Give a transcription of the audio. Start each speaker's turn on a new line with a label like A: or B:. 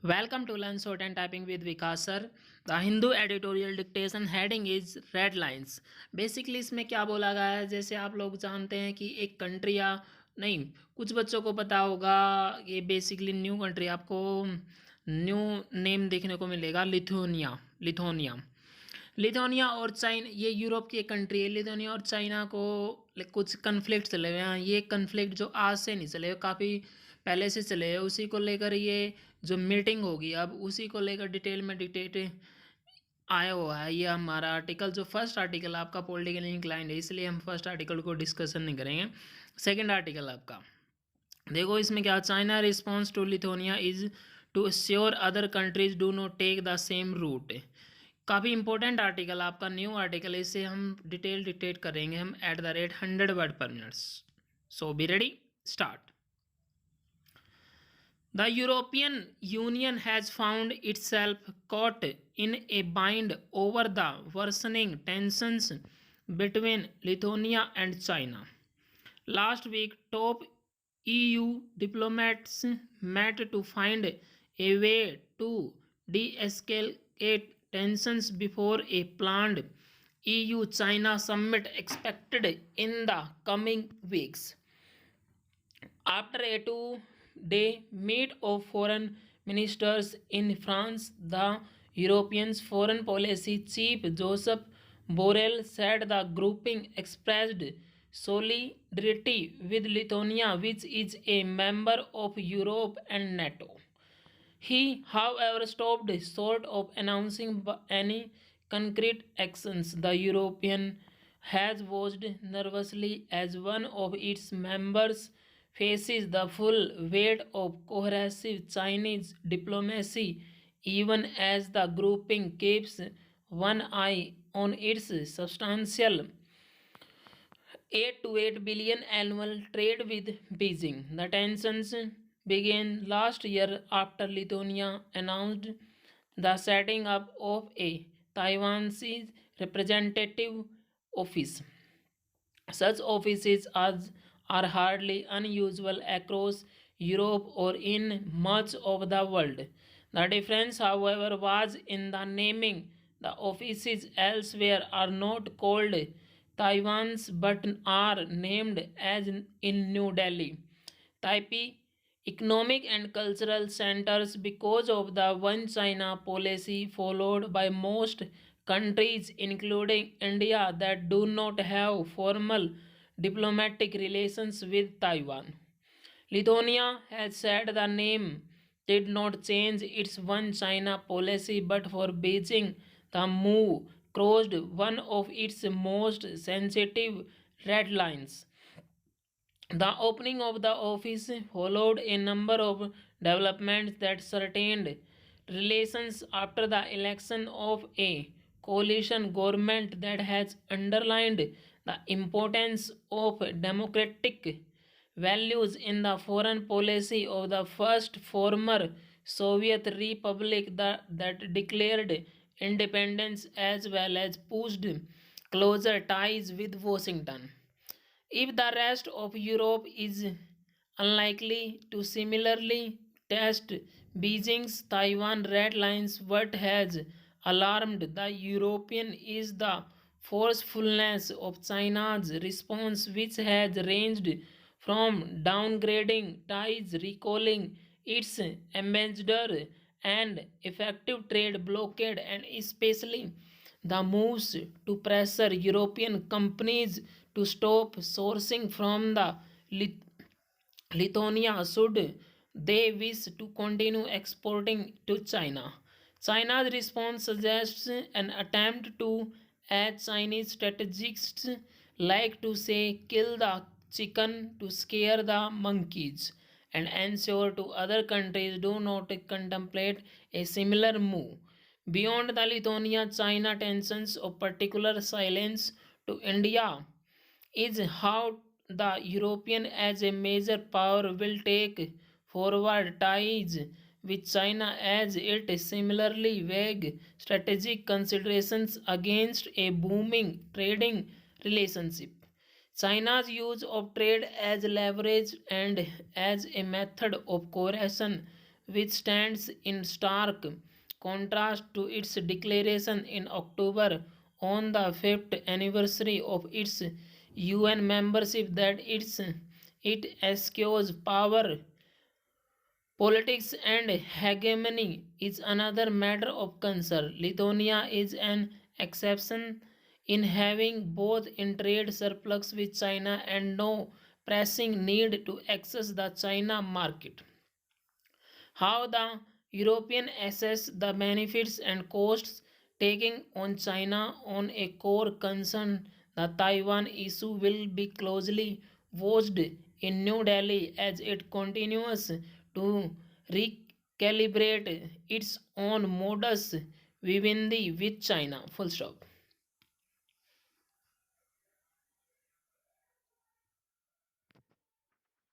A: Welcome to Learn Short and Typing with VIKAS Sir. The Hindu editorial dictation heading is Red Lines. Basically इसमें क्या बोला गया है, जैसे आप लोग जानते हैं कि एक कंट्री या नहीं, कुछ बच्चों को पता होगा, ये बेसिकली न्यू कंट्री आपको न्यू नेम देखने को मिलेगा, लिथुनिया लिथुनिया और चाइना, ये यूरोप की एक कंट्री है। लिथुनिया और चाइना को कुछ कन्फ्लिक्ट चले हुए हैं। ये कन्फ्लिक्ट जो आज से नहीं चले हुए, काफ़ी पहले से चले हैं। उसी को लेकर ये जो मीटिंग होगी अब उसी को लेकर डिटेल में डिटेट आया हुआ है। ये हमारा आर्टिकल, जो फर्स्ट आर्टिकल आपका पॉलिटिकल इंक्लाइंड है, इसलिए हम फर्स्ट आर्टिकल को डिस्कशन नहीं करेंगे। सेकेंड आर्टिकल आपका देखो, इसमें क्या, China response to Lithuania is to sure other countries do not take the same route. काफ़ी इंपॉर्टेंट आर्टिकल आपका, न्यू आर्टिकल, इससे हम डिटेल डिटेट करेंगे हम at the rate 100 word per minutes. So be ready, start. The European Union has found itself caught in a bind over the worsening tensions between Lithuania and China. Last week, top EU diplomats met to find a way to de-escalate tensions before a planned EU-China summit expected in the coming weeks. After a two-day meet of foreign ministers in France, the European foreign policy chief Joseph Borrell said the grouping expressed solidarity with Lithuania, which is a member of Europe and NATO. He, however, stopped short of announcing any concrete actions. The European has watched nervously as one of its members faces the full weight of coercive Chinese diplomacy, even as the grouping keeps one eye on its substantial 8 to 8 billion annual trade with Beijing. The tensions began last year after Lithuania announced the setting up of a Taiwanese representative office. Such offices are hardly unusual across Europe or in much of the world. The difference, however, was in the naming. The offices elsewhere are not called Taiwan's but are named as in New Delhi, Taipei, economic and cultural centers because of the One China policy followed by most countries, including India, that do not have formal diplomatic relations with Taiwan. Lithuania has said the name did not change its One China policy, but for Beijing, the move crossed one of its most sensitive red lines. The opening of the office followed a number of developments that strengthened relations after the election of a coalition government that has underlined the importance of democratic values in the foreign policy of the first former Soviet republic that declared independence, as well as pushed closer ties with Washington. If the rest of Europe is unlikely to similarly test Beijing's Taiwan red lines, what has alarmed the European is the forcefulness of China's response, which has ranged from downgrading ties, recalling its ambassador, and effective trade blockade, and especially the moves to pressure European companies to stop sourcing from the Lithuania should they wish to continue exporting to China. China's response suggests an attempt to, as Chinese strategists like to say, kill the chicken to scare the monkeys and ensure to other countries do not contemplate a similar move. Beyond the Lithuania China tensions of particular silence to India is how the European as a major power will take forward ties with China, as it similarly vague strategic considerations against a booming trading relationship. China's use of trade as leverage and as a method of coercion which stands in stark contrast to its declaration in October on the fifth anniversary of its UN membership that it eschews power politics and hegemony is another matter of concern. Lithuania is an exception in having both in trade surplus with China and no pressing need to access the China market. How the European assess the benefits and costs taking on China on a core concern, the Taiwan issue will be closely watched in New Delhi as it continues to recalibrate its own modus vivendi with China. Full stop.